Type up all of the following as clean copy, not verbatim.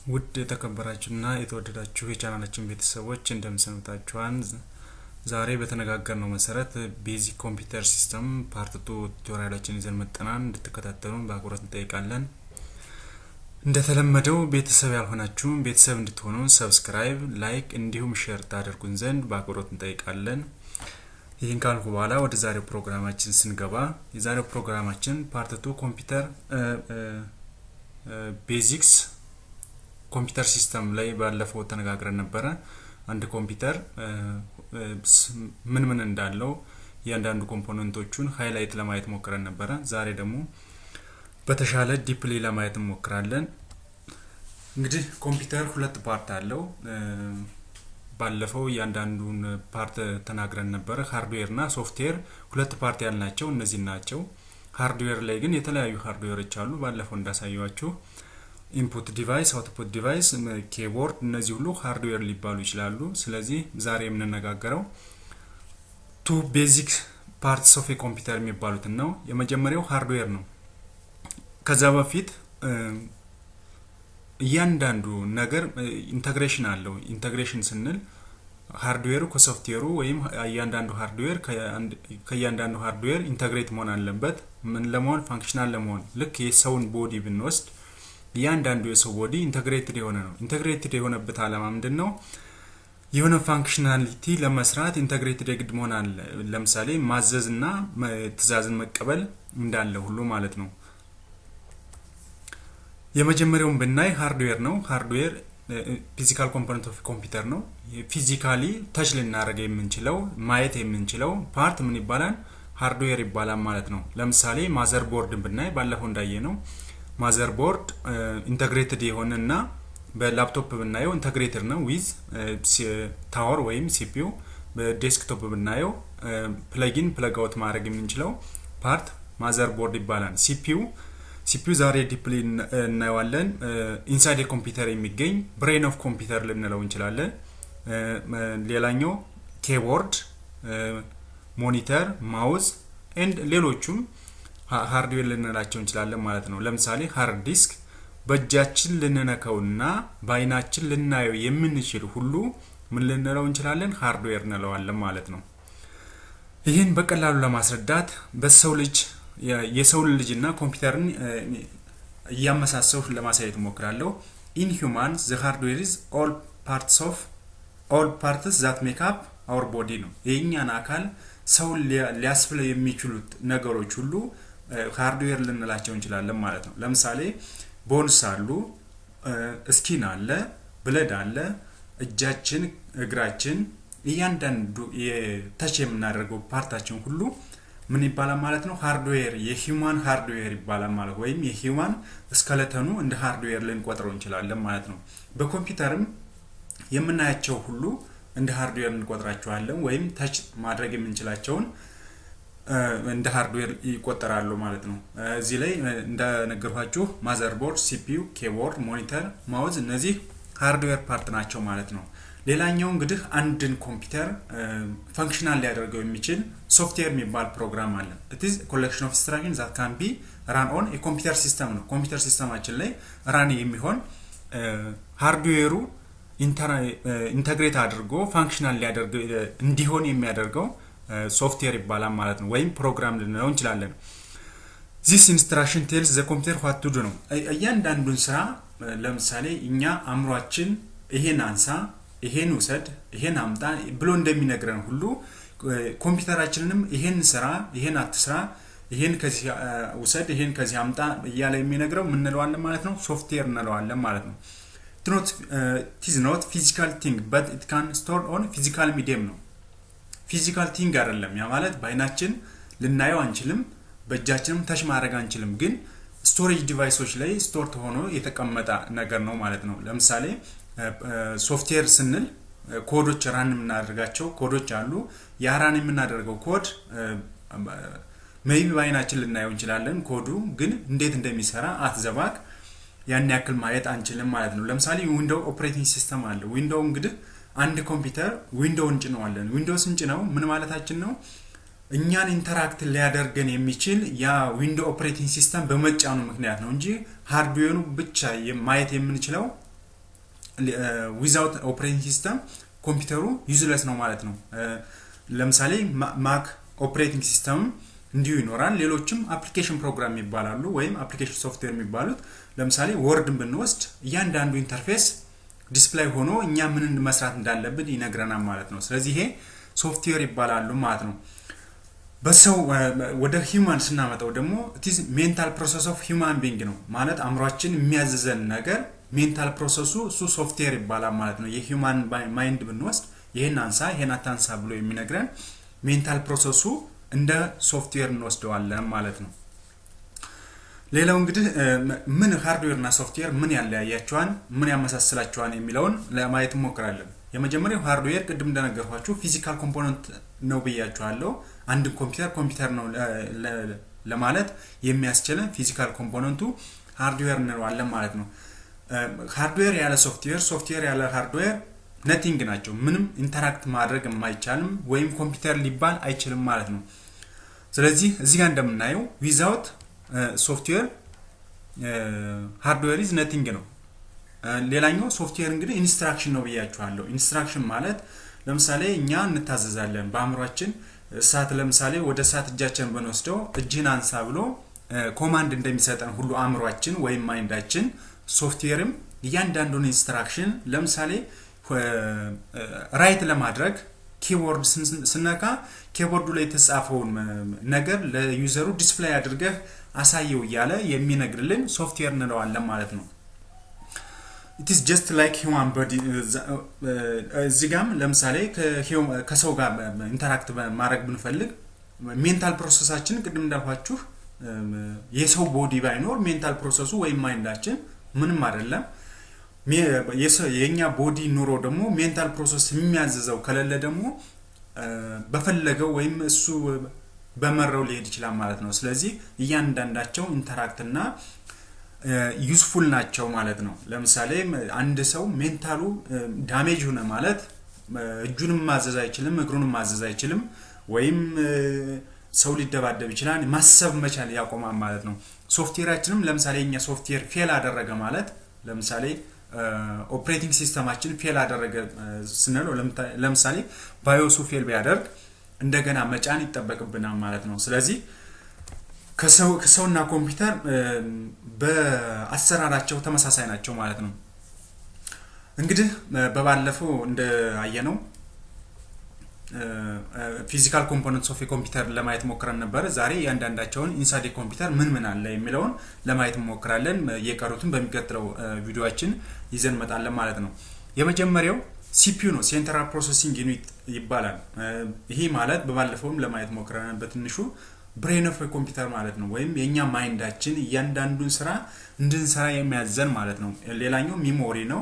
ውድ የተከበራችሁና የተወደዳችሁ የቻናላችን ቤተሰቦች እንደምሰንብታችኋል። ዛሬ በተነጋገርነው መሰረት ቤዚክ ኮምፒውተር ሲስተም ፓርት 2 ቱቶሪያላችን ይዘን መጥተናል። እንድትከታተሉን በአክብሮት እንጠይቃለን። እንደተለመደው ቤተሰብ ያልሆናችሁ ቤተሰብ እንድትሆኑ ሰብስክራይብ፣ ላይክ እንዲሁም ሼር ታደርጉን ዘንድ በአክብሮት እንጠይቃለን። ይህን ካልኩ በኋላ ወደ ዛሬው ፕሮግራማችን ስንገባ የዛሬው ፕሮግራማችን ፓርት 2 ኮምፒውተር ቤዚክስ ኮምፒውተር ሲስተም ላይ ባለፈው ተነጋግረን ነበር። አንድ ኮምፒውተር ምን እንዳለው ያንዳንዱ ኮምፖነንቶቹን ሃይላይት ለማየት ሞክረን ነበር። ዛሬ ደግሞ በተሻለ ዲፕሊ ለማየት እንሞክራለን። እንግዲህ ኮምፒውተር ሁለት ፓርት አለው። ባለፈው ያንዳንዱን ፓርት ተናግረን ነበር። ሃርድዌር እና ሶፍትዌር ሁለት ፓርት ያልናቸው እነዚህ ናቸው። ሃርድዌር ላይ ግን የተለያዩ ሃርድዌሮች አሉ። ባለፈው እንዳሳየዋችሁ ኢንፑት ዲቫይስ፣ አውትፑት ዲቫይስ፣ ኪቦርድ እነዚህ ሁሉ ሃርድዌር ሊባሉ ይችላሉ። ስለዚህ ዛሬ የምንነጋገረው ቱ ቤዚክ ፓርትስ ኦፍ ኤ ኮምፒውተር የሚባሉት ነው። የመጀመሪያው ሃርድዌር ነው። ከዛ በፊት እያንዳንዱ ነገር ኢንተግሬሽን አለው። ኢንተግሬሽን ስንል ሃርድዌሩ ከሶፍትዌሩ ወይም እያንዳንዱ ሃርድዌር ከእያንዳንዱ ሃርድዌር ኢንተግሬት መሆን አለበት። ምን ለመሆን? ፋንክሽናል ለመሆን። ልክ የሰውን ቦዲ ብንወስድ እያንዳንዱ የሰው ቦዲ ኢንተግሬትድ የሆነ ነው። ኢንተግሬትድ የሆነበት ዓላማ ምንድነው? የሆነ ፋንክሽናሊቲ ለመስራት ኢንተግሬትድ የግድ መሆን አለ። ለምሳሌ ማዘዝና ትዕዛዝን መቀበል እንዳለ ሁሉ ማለት ነው። የመጀመሪያውን ብናይ ሃርድዌር ነው። ሃርድዌር ፊዚካል ኮምፖነንት ኦፍ ኮምፒውተር ነው። ፊዚካሊ ተች ልናደርገው የምንችለው ማየት የምንችለው ፓርት ምን ይባላል? ሃርድዌር ይባላል ማለት ነው። ለምሳሌ ማዘር ቦርድን ብናይ ባለፈው እንዳየ ነው ማዘር ቦርድ ኢንተግሬትድ የሆነና በላፕቶፕ ብናየው ኢንተግሬትድ ነው ዊዝ ታወር ወይም ሲፒዩ። በዴስክቶፕ ብናየው ፕለጊን ፕለግ አውት ማድረግ የምንችለው ፓርት ማዘር ቦርድ ይባላል። ሲፒዩ ዛሬ ዲፕሊ እናየዋለን። ኢንሳይድ ኮምፒውተር የሚገኝ ብሬን ኦፍ ኮምፒውተር ልንለው እንችላለን። ሌላኛው ኪቦርድ፣ ሞኒተር፣ ማውዝ ኤንድ ሌሎቹም ሃርድዌር ልንላቸው እንችላለን ማለት ነው። ለምሳሌ ሃርድ ዲስክ በእጃችን ልንነካውና በአይናችን ልናየው የምንችል ሁሉ ምን ልንለው እንችላለን? ሃርድዌር እንለዋለን ማለት ነው። ይህን በቀላሉ ለማስረዳት የሰው ልጅና ኮምፒውተርን እያመሳሰሉ ለማሳየት ሞክራለሁ። ኢን ሂውማን ዘ ሃርድዌር ኢዝ ኦል ፓርትስ ዛት ሜክ አፕ አወር ቦዲ ነው። የኛን አካል ሰው ሊያስብለው የሚችሉት ነገሮች ሁሉ ሃርድዌር ልንላቸው እንችላለን ማለት ነው። ለምሳሌ ቦንስ አሉ፣ ስኪን አለ፣ ብለድ አለ፣ እጃችን፣ እግራችን እያንዳንዱ የተች የምናደርገው ፓርታችን ሁሉ ምን ይባላል ማለት ነው? ሃርድዌር፣ የሂውማን ሃርድዌር ይባላል ማለት ወይም የሂውማን ስኬለተኑ እንደ ሃርድዌር ልንቆጥረው እንችላለን ማለት ነው። በኮምፒውተርም የምናያቸው ሁሉ እንደ ሃርድዌር እንቆጥራቸዋለን ወይም ተች ማድረግ የምንችላቸውን እንደ ሃርድዌር ይቆጠራሉ ማለት ነው። እዚህ ላይ እንደነገርኳችሁ ማዘርቦርድ፣ ሲፒዩ፣ ኪቦርድ፣ ሞኒተር፣ ማውዝ እነዚህ ሃርድዌር ፓርት ናቸው ማለት ነው። ሌላኛው እንግዲህ አንድን ኮምፒውተር ፈንክሽናል ሊያደርገው የሚችል ሶፍትዌር የሚባል ፕሮግራም አለ። it is a collection of instructions that can be run on a computer system ነው። ኮምፒውተር ሲስተማችን ላይ ራን የሚሆን ሃርድዌሩ ኢንተግሬት አድርጎ ፋንክሽናል ሊያደርግ እንዲሆን የሚያደርገው ሶፍትዌር ይባላል ማለት ነው። ወይም ፕሮግራም ልንለው እንችላለን። this instruction tells the computer what to do ነው። እያንዳንዱን ስራ ለምሳሌ እኛ አእምሯችን ይሄን አንሳ፣ ይሄን ውሰድ፣ ይሄን አምጣ ብሎ እንደሚነግረን ሁሉ ኮምፒውተራችንንም ይሄን ስራ፣ ይሄን አትስራ፣ ይሄን ከዚህ ውሰድ፣ ይሄን ከዚህ አምጣ እያለ የሚነግረው ምን እንለዋለን ማለት ነው? ሶፍትዌር እንለዋለን ማለት ነው። it is not physical thing but it can store on physical medium ነው። ፊዚካል ቲንግ አይደለም። ያ ማለት በአይናችን ልናየው አንችልም፣ በእጃችንም ተች ማድረግ አንችልም፣ ግን ስቶሬጅ ዲቫይሶች ላይ ስቶር ሆኖ የተቀመጠ ነገር ነው ማለት ነው። ለምሳሌ ሶፍትዌር ስንል ኮዶች ራን የምናደርጋቸው ኮዶች አሉ። ያ ራን የምናደርገው ኮድ ሜይቢ በአይናችን ልናየው እንችላለን። ኮዱ ግን እንዴት እንደሚሰራ አትዘባክ ያን ያክል ማየት አንችልም ማለት ነው። ለምሳሌ ዊንዶው ኦፕሬቲንግ ሲስተም አለ። ዊንዶው እንግዲህ አንድ ኮምፒውተር ዊንዶውን ጭነዋለን። ዊንዶውስ እንጭነው ምን ማለታችን ነው? እኛን ኢንተራክት ሊያደርገን የሚችል ያ ዊንዶው ኦፕሬቲንግ ሲስተም በመጫኑ ምክንያት ነው እንጂ ሃርድዌሩ ብቻ ማየት የምንችለው ዊዛውት ኦፕሬቲንግ ሲስተም ኮምፒውተሩ ዩዝለስ ነው ማለት ነው። ለምሳሌ ማክ ኦፕሬቲንግ ሲስተም እንዲሁ ይኖራል። ሌሎችም አፕሊኬሽን ፕሮግራም ይባላሉ ወይም አፕሊኬሽን ሶፍትዌር የሚባሉት ለምሳሌ ወርድን ብንወስድ እያንዳንዱ ኢንተርፌስ ዲስፕሌይ ሆኖ እኛ ምን መስራት እንዳለብን ይነግረናል ማለት ነው። ስለዚህ ይሄ ሶፍትዌር ይባላሉ ማለት ነው። በሰው ወደ ሂውማን ስናመጣው ደግሞ it is mental process of human being ነው ማለት አእምሯችን የሚያዘዘን ነገር ሜንታል ፕሮሰሱ እሱ ሶፍትዌር ይባላል ማለት ነው። የሂውማን ማይንድ ብንወስድ ይሄን አንሳ ይሄን አታንሳ ብሎ የሚነግረን ሜንታል ፕሮሰሱ እንደ ሶፍትዌር እንወስደዋለን ማለት ነው። ሌላው እንግዲህ ምን ሃርድዌር እና ሶፍትዌር ምን ያለያያቸዋል ምን ያመሳስላቸዋል የሚለውን ለማየት እንሞክራለን። የመጀመሪያው ሃርድዌር ቅድም እንደነገርኳችሁ ፊዚካል ኮምፖነንት ነው ብያችኋለሁ። አንድ ኮምፒውተር ነው ለማለት የሚያስችለን ፊዚካል ኮምፖነንቱ ሃርድዌር እንለዋለን ማለት ነው። ሃርድዌር ያለ ሶፍትዌር ሶፍትዌር ያለ ሃርድዌር ነቲንግ ናቸው። ምንም ኢንተራክት ማድረግ የማይቻልም ወይም ኮምፒውተር ሊባል አይችልም ማለት ነው። ስለዚህ እዚህ ጋር እንደምናየው ዊዛውት ሶፍትዌር ሃርድዌር ኢዝ ነቲንግ ነው። ሌላኛው ሶፍትዌር እንግዲህ ኢንስትራክሽን ነው ብያችኋለሁ። ኢንስትራክሽን ማለት ለምሳሌ እኛ እንታዘዛለን በአእምሯችን እሳት ለምሳሌ ወደ እሳት እጃችን ብንወስደው እጅህን አንሳ ብሎ ኮማንድ እንደሚሰጠን ሁሉ አእምሯችን ወይም ማይንዳችን ሶፍትዌርም እያንዳንዱን ኢንስትራክሽን ለምሳሌ ራይት ለማድረግ ኪቦርድ ስነካ ኪቦርዱ ላይ የተጻፈውን ነገር ለዩዘሩ ዲስፕሌይ አድርገህ አሳየው እያለ የሚነግርልን ሶፍትዌር እንለዋለን ማለት ነው። it is just like human body እዚህ ጋርም ለምሳሌ ከሰው ጋር ኢንተራክት ማድረግ ብንፈልግ ሜንታል ፕሮሰሳችን ቅድም እንዳልኳችሁ የሰው ቦዲ ባይኖር ሜንታል ፕሮሰሱ ወይም ማይንዳችን ምንም አይደለም። የኛ ቦዲ ኑሮ ደግሞ ሜንታል ፕሮሰስ የሚያዘዘው ከሌለ ደግሞ በፈለገው ወይም እሱ በመረው ሊሄድ ይችላል ማለት ነው። ስለዚህ እያንዳንዳቸው ኢንተራክት እና ዩስፉል ናቸው ማለት ነው። ለምሳሌ አንድ ሰው ሜንታሉ ዳሜጅ ሆነ ማለት እጁንም ማዘዝ አይችልም እግሩንም ማዘዝ አይችልም ወይም ሰው ሊደባደብ ይችላል ማሰብ መቻል ያቆማል ማለት ነው። ሶፍትዌራችንም ለምሳሌ እኛ ሶፍትዌር ፌል አደረገ ማለት ለምሳሌ ኦፕሬቲንግ ሲስተማችን ፌል አደረገ ስንለው ለምሳሌ ባዮሱ ፌል ቢያደርግ እንደገና መጫን ይጠበቅብናል ማለት ነው። ስለዚህ ከሰውና ኮምፒውተር በአሰራራቸው ተመሳሳይ ናቸው ማለት ነው። እንግዲህ በባለፈው እንደአየነው ፊዚካል ኮምፖነንትስ ኦፍ ኮምፒውተር ለማየት ሞክረን ነበር። ዛሬ ያንዳንዳቸውን ኢንሳይድ ኮምፒውተር ምን አለ የሚለውን ለማየት ሞክራለን። የቀሩትን በሚቀጥለው ቪዲዮአችን ይዘን መጣለን ማለት ነው። የመጀመሪያው ሲፒዩ ነው፣ ሴንትራል ፕሮሰሲንግ ዩኒት ይባላል። ይሄ ማለት በባለፈውም ለማየት ሞክረናል በትንሹ ብሬን ኦፍ ኮምፒውተር ማለት ነው፣ ወይም የኛ ማይንዳችን እያንዳንዱን ስራ እንድንሰራ የሚያዘን ማለት ነው። ሌላኛው ሚሞሪ ነው፣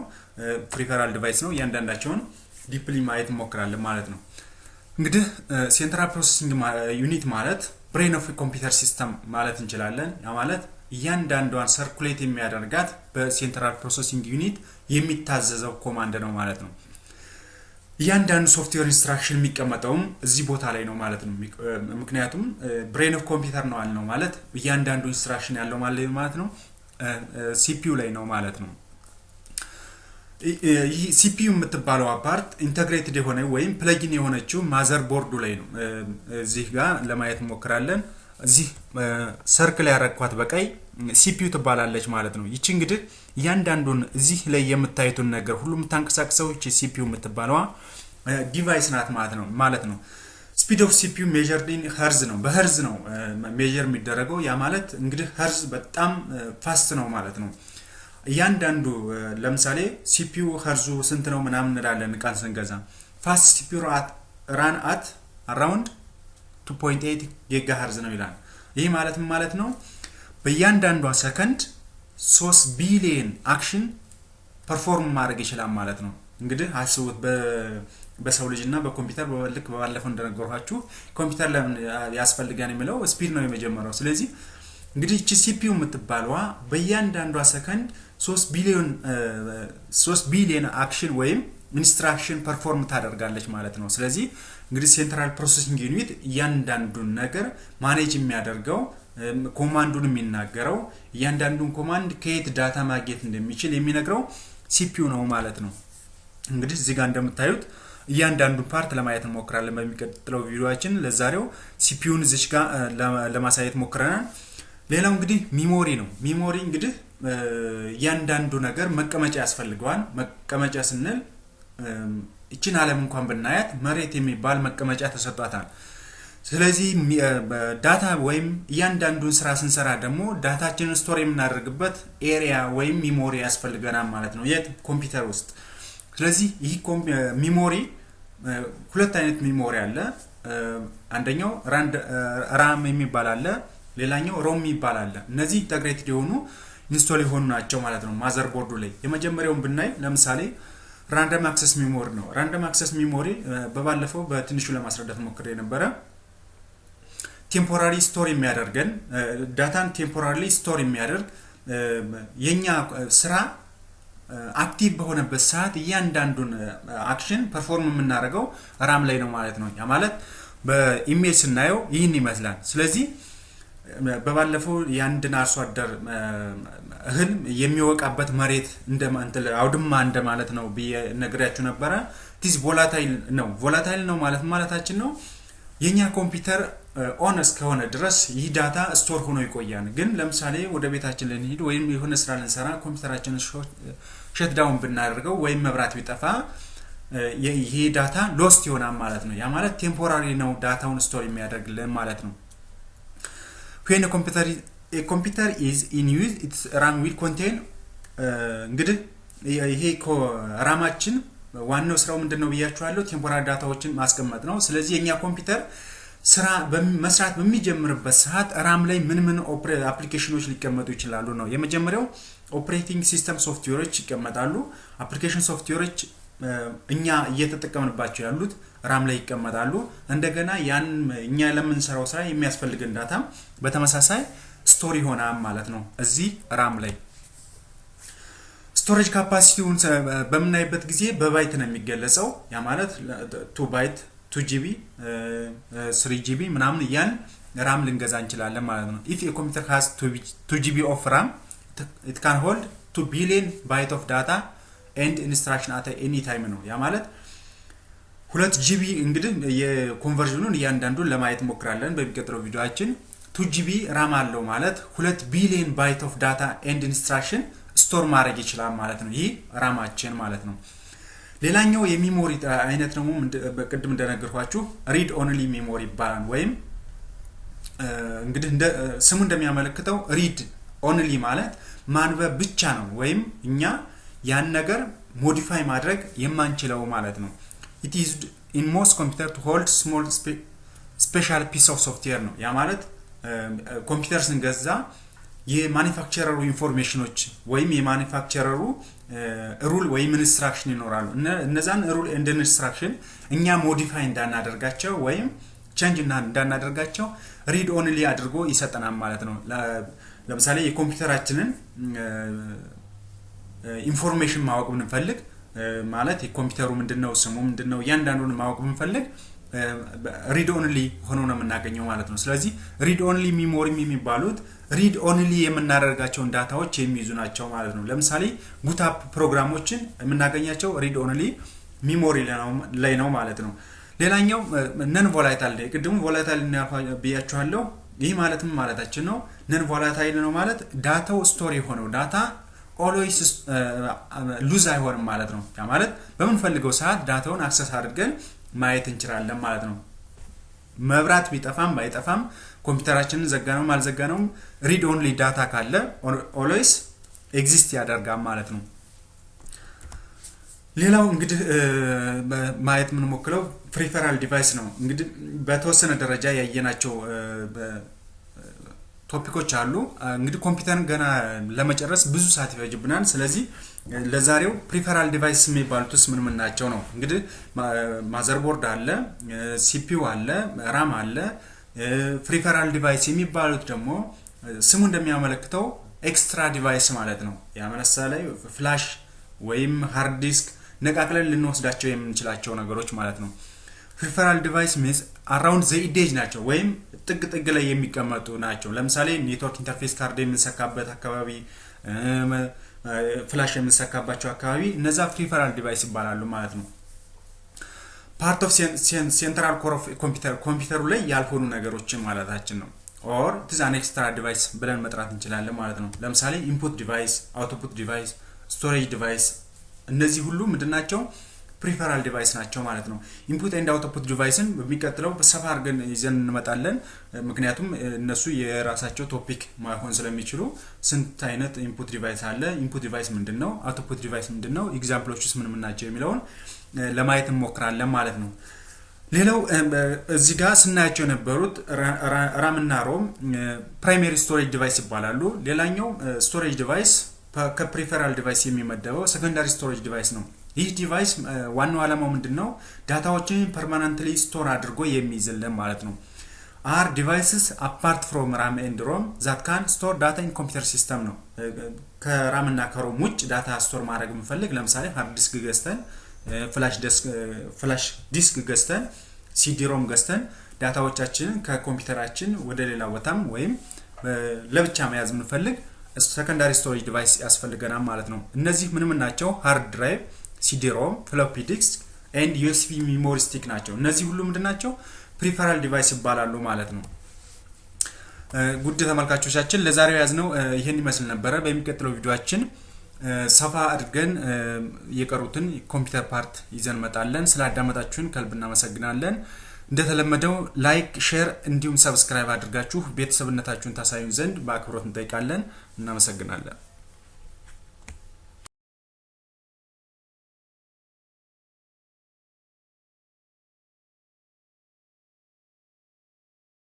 ፕሪፈራል ዲቫይስ ነው። እያንዳንዳቸውን ዲፕሊ ማየት ሞክራለን ማለት ነው። እንግዲህ ሴንትራል ፕሮሰሲንግ ዩኒት ማለት ብሬን ኦፍ ኮምፒውተር ሲስተም ማለት እንችላለን። ያ ማለት እያንዳንዷን ሰርኩሌት የሚያደርጋት በሴንትራል ፕሮሰሲንግ ዩኒት የሚታዘዘው ኮማንድ ነው ማለት ነው። እያንዳንዱ ሶፍትዌር ኢንስትራክሽን የሚቀመጠውም እዚህ ቦታ ላይ ነው ማለት ነው። ምክንያቱም ብሬን ኦፍ ኮምፒውተር ነው አልነው ማለት እያንዳንዱ ኢንስትራክሽን ያለው ማለት ነው ሲፒዩ ላይ ነው ማለት ነው። ይህ ሲፒዩ የምትባለው ፓርት ኢንተግሬትድ የሆነ ወይም ፕለጊን የሆነችው ማዘር ቦርዱ ላይ ነው። እዚህ ጋር ለማየት እንሞክራለን። እዚህ ሰርክል ያረኳት በቀይ ሲፒዩ ትባላለች ማለት ነው። ይቺ እንግዲህ እያንዳንዱን እዚህ ላይ የምታዩትን ነገር ሁሉ የምታንቀሳቅሰው ይቺ ሲፒዩ የምትባለዋ ዲቫይስ ናት ማለት ነው። ስፒድ ኦፍ ሲፒዩ ሜዠርድ ኢን ሄርዝ ነው፣ በሄርዝ ነው ሜዠር የሚደረገው። ያ ማለት እንግዲህ ሄርዝ በጣም ፋስት ነው ማለት ነው። እያንዳንዱ ለምሳሌ ሲፒዩ ሄርዙ ስንት ነው ምናምን እንላለን ቃል ስንገዛ። ፋስት ሲፒዩ ራን አት አራውንድ 2.8 ጊጋሄርዝ ነው ይላል። ይህ ማለት ነው በእያንዳንዷ ሰከንድ 3 ቢሊየን አክሽን ፐርፎርም ማድረግ ይችላል ማለት ነው። እንግዲህ አስቡት በሰው ልጅና በኮምፒውተር በልክ ባለፈው እንደነገርኳችሁ ኮምፒውተር ለምን ያስፈልጋን የሚለው ስፒድ ነው የመጀመሪያው። ስለዚህ እንግዲህ እቺ ሲፒዩ የምትባለዋ በእያንዳንዷ ሰከንድ 3 ቢሊየን አክሽን ወይም ኢንስትራክሽን ፐርፎርም ታደርጋለች ማለት ነው። ስለዚህ እንግዲህ ሴንትራል ፕሮሰሲንግ ዩኒት እያንዳንዱን ነገር ማኔጅ የሚያደርገው ኮማንዱን የሚናገረው እያንዳንዱን ኮማንድ ከየት ዳታ ማግኘት እንደሚችል የሚነግረው ሲፒዩ ነው ማለት ነው። እንግዲህ እዚህ ጋር እንደምታዩት እያንዳንዱን ፓርት ለማየት እንሞክራለን በሚቀጥለው ቪዲዮአችን። ለዛሬው ሲፒዩን እዚህ ጋር ለማሳየት ሞክረናል። ሌላው እንግዲህ ሚሞሪ ነው። ሚሞሪ እንግዲህ እያንዳንዱ ነገር መቀመጫ ያስፈልገዋል። መቀመጫ ስንል እቺን ዓለም እንኳን ብናያት መሬት የሚባል መቀመጫ ተሰጥቷታል። ስለዚህ ዳታ ወይም እያንዳንዱን ስራ ስንሰራ ደግሞ ዳታችንን ስቶር የምናደርግበት ኤሪያ ወይም ሚሞሪ ያስፈልገናል ማለት ነው የት ኮምፒውተር ውስጥ። ስለዚህ ይህ ሚሞሪ ሁለት አይነት ሚሞሪ አለ። አንደኛው ራም የሚባል አለ፣ ሌላኛው ሮም የሚባል አለ። እነዚህ ኢንተግሬትድ የሆኑ ኢንስቶል የሆኑ ናቸው ማለት ነው ማዘር ቦርዱ ላይ። የመጀመሪያውን ብናይ ለምሳሌ ራንደም አክሰስ ሚሞሪ ነው። ራንደም አክሰስ ሚሞሪ በባለፈው በትንሹ ለማስረዳት ሞክሬ የነበረ ቴምፖራሪ ስቶር የሚያደርገን ዳታን ቴምፖራሪ ስቶር የሚያደርግ የኛ ስራ አክቲቭ በሆነበት ሰዓት እያንዳንዱን አክሽን ፐርፎርም የምናደርገው ራም ላይ ነው ማለት ነው። ያ ማለት በኢሜጅ ስናየው ይህን ይመስላል። ስለዚህ በባለፈው የአንድን አርሶ አደር እህል የሚወቃበት መሬት አውድማ እንደማለት ነው ብዬ ነግሬያችሁ ነበረ። ቲዝ ቮላታይል ነው። ቮላታይል ነው ማለታችን ነው የኛ ኮምፒውተር ኦን እስከሆነ ድረስ ይህ ዳታ ስቶር ሆኖ ይቆያል። ግን ለምሳሌ ወደ ቤታችን ልንሄድ ወይም የሆነ ስራ ልንሰራ ኮምፒውተራችንን ሸትዳውን ብናደርገው ወይም መብራት ቢጠፋ ይሄ ዳታ ሎስት ይሆናል ማለት ነው። ያ ማለት ቴምፖራሪ ነው ዳታውን ስቶር የሚያደርግልን ማለት ነው። when a computer is in use its RAM will contain እንግዲህ ይሄ ራማችን ዋናው ስራው ምንድነው ብያችኋለሁ፣ ቴምፖራሪ ዳታዎችን ማስቀመጥ ነው። ስለዚህ የኛ ኮምፒውተር ስራ መስራት በሚጀምርበት ሰዓት ራም ላይ ምን አፕሊኬሽኖች ሊቀመጡ ይችላሉ ነው። የመጀመሪያው ኦፕሬቲንግ ሲስተም ሶፍትዌሮች ይቀመጣሉ። አፕሊኬሽን ሶፍትዌሮች እኛ እየተጠቀምንባቸው ያሉት ራም ላይ ይቀመጣሉ። እንደገና ያን እኛ ለምንሰራው ስራ የሚያስፈልገን ዳታ በተመሳሳይ ስቶሪ ይሆናል ማለት ነው እዚህ ራም ላይ። ስቶሬጅ ካፓሲቲውን በምናይበት ጊዜ በባይት ነው የሚገለጸው። ያ ማለት 2 ባይት 2 GB 3 GB ምናምን ያን ራም ልንገዛ እንችላለን ማለት ነው። if a computer has 2 GB of RAM it can hold 2 billion byte of data and instruction at any time ነው። ያ ማለት 2 GB እንግዲህ የኮንቨርዥኑን እያንዳንዱን ለማየት ሞክራለን በሚቀጥለው ቪዲዮአችን። 2 GB ራም አለው ማለት 2 ቢሊዮን ባይት ኦፍ ዳታ ኤንድ ኢንስትራክሽን ስቶር ማድረግ ይችላል ማለት ነው። ይህ ራማችን ማለት ነው። ሌላኛው የሚሞሪ አይነት ደግሞ በቅድም እንደነገርኳችሁ ሪድ ኦንሊ ሚሞሪ ይባላል። ወይም እንግዲህ ስሙ እንደሚያመለክተው ሪድ ኦንሊ ማለት ማንበብ ብቻ ነው፣ ወይም እኛ ያን ነገር ሞዲፋይ ማድረግ የማንችለው ማለት ነው። it is in most computer to hold small special piece of software ነው። ያ ማለት ኮምፒውተር ስንገዛ የማኒፋክቸረሩ ኢንፎርሜሽኖች ወይም የማኒፋክቸረሩ ሩል ወይም ኢንስትራክሽን ይኖራሉ። እነዛን ሩል ኤንድ ኢንስትራክሽን እኛ ሞዲፋይ እንዳናደርጋቸው ወይም ቼንጅ እንዳናደርጋቸው ሪድ ኦንሊ አድርጎ ይሰጠናል ማለት ነው። ለምሳሌ የኮምፒውተራችንን ኢንፎርሜሽን ማወቅ ብንፈልግ ማለት የኮምፒውተሩ ምንድነው ስሙ ምንድነው እያንዳንዱን ማወቅ ብንፈልግ ሪድ ኦንሊ ሆኖ ነው የምናገኘው ማለት ነው። ስለዚህ ሪድ ኦንሊ ሚሞሪ የሚባሉት ሪድ ኦንሊ የምናደርጋቸውን ዳታዎች የሚይዙ ናቸው ማለት ነው። ለምሳሌ ቡታፕ ፕሮግራሞችን የምናገኛቸው ሪድ ኦንሊ ሚሞሪ ላይ ነው ማለት ነው። ሌላኛው ነን ቮላታይል ላይ ቅድሙ ቮላታይል ብያችኋለሁ። ይህ ማለትም ማለታችን ነው ነን ቮላታይል ነው ማለት ዳታው ስቶሪ ሆነው ዳታ ኦልዌይስ ሉዝ አይሆንም ማለት ነው። ያ ማለት በምንፈልገው ሰዓት ዳታውን አክሰስ አድርገን ማየት እንችላለን ማለት ነው። መብራት ቢጠፋም ባይጠፋም ኮምፒውተራችንን ዘጋነው አልዘጋነው ሪድ ኦንሊ ዳታ ካለ ኦልዌይስ ኤግዚስት ያደርጋል ማለት ነው። ሌላው እንግዲህ ማየት ምን ሞክረው ፕሪፈራል ዲቫይስ ነው። እንግዲህ በተወሰነ ደረጃ ያየናቸው ቶፒኮች አሉ። እንግዲህ ኮምፒውተርን ገና ለመጨረስ ብዙ ሰዓት ይፈጅብናል። ስለዚህ ለዛሬው ፕሪፈራል ዲቫይስ የሚባሉትስ ምን ናቸው ነው። እንግዲህ ማዘርቦርድ አለ፣ ሲፒዩ አለ፣ ራም አለ። ፕሪፈራል ዲቫይስ የሚባሉት ደግሞ ስሙ እንደሚያመለክተው ኤክስትራ ዲቫይስ ማለት ነው። ያ ለምሳሌ ፍላሽ ወይም ሃርድ ዲስክ ነቃቅለን ልንወስዳቸው የምንችላቸው ነገሮች ማለት ነው። ፕሪፈራል ዲቫይስ ሚንስ አራውንድ ዘ ኢዴጅ ናቸው ወይም ጥግ ላይ የሚቀመጡ ናቸው። ለምሳሌ ኔትወርክ ኢንተርፌስ ካርድ የምንሰካበት አካባቢ፣ ፍላሽ የምንሰካባቸው አካባቢ እነዛ ፕሪፈራል ዲቫይስ ይባላሉ ማለት ነው። ፓርት ኦፍ ሴንትራል ኮር ኦፍ ኮምፒውተሩ ላይ ያልሆኑ ነገሮችን ማለታችን ነው። ኦር ኢት ኢዝ አን ኤክስትራ ዲቫይስ ብለን መጥራት እንችላለን ማለት ነው። ለምሳሌ ኢንፑት ዲቫይስ፣ አውትፑት ዲቫይስ፣ ስቶሬጅ ዲቫይስ እነዚህ ሁሉ ምንድናቸው? ፕሪፈራል ዲቫይስ ናቸው ማለት ነው። ኢንፑት ኤንድ አውትፑት ዲቫይስን በሚቀጥለው በሰፋ አድርገን ይዘን እንመጣለን። ምክንያቱም እነሱ የራሳቸው ቶፒክ ማይሆን ስለሚችሉ ስንት አይነት ኢንፑት ዲቫይስ አለ፣ ኢንፑት ዲቫይስ ምንድነው፣ አውትፑት ዲቫይስ ምንድነው፣ ኤግዛምፕሎችስ ምን ናቸው የሚለውን ለማየት እንሞክራለን ማለት ነው። ሌላው እዚህ ጋር ስናያቸው የነበሩት ራም እና ሮም ፕራይመሪ ስቶሬጅ ዲቫይስ ይባላሉ። ሌላኛው ስቶሬጅ ዲቫይስ ከፕሪፈራል ዲቫይስ የሚመደበው ሰከንዳሪ ስቶሬጅ ዲቫይስ ነው። ይህ ዲቫይስ ዋናው ዓላማው ምንድነው? ዳታዎችን ፐርማነንትሊ ስቶር አድርጎ የሚይዝልን ማለት ነው። አር ዲቫይስስ አፓርት ፍሮም ራም ኤንድ ሮም ዛት ካን ስቶር ዳታ ኢን ኮምፒውተር ሲስተም ነው። ከራም እና ከሮም ውጭ ዳታ ስቶር ማድረግ የምንፈልግ ለምሳሌ ሃርድ ዲስክ ገዝተን ፍላሽ ዲስክ ገዝተን ሲዲ ሮም ገዝተን ዳታዎቻችንን ከኮምፒውተራችን ወደ ሌላ ቦታም ወይም ለብቻ መያዝ የምንፈልግ ሰከንዳሪ ስቶሬጅ ዲቫይስ ያስፈልገናል ማለት ነው። እነዚህ ምንም ናቸው? ሃርድ ድራይቭ፣ ሲዲ ሮም፣ ፍሎፒ ዲስክ ኤንድ ዩኤስቢ ሜሞሪ ስቲክ ናቸው። እነዚህ ሁሉ ምንድናቸው? ፕሪፈራል ዲቫይስ ይባላሉ ማለት ነው። ጉድ ተመልካቾቻችን ለዛሬው ያዝነው ይሄን ይመስል ነበረ። በሚቀጥለው ቪዲዮአችን ሰፋ አድርገን የቀሩትን ኮምፒውተር ፓርት ይዘን መጣለን። ስላዳመጣችሁን ከልብ እናመሰግናለን። እንደተለመደው ላይክ፣ ሼር እንዲሁም ሰብስክራይብ አድርጋችሁ ቤተሰብነታችሁን ታሳዩን ዘንድ በአክብሮት እንጠይቃለን። እናመሰግናለን።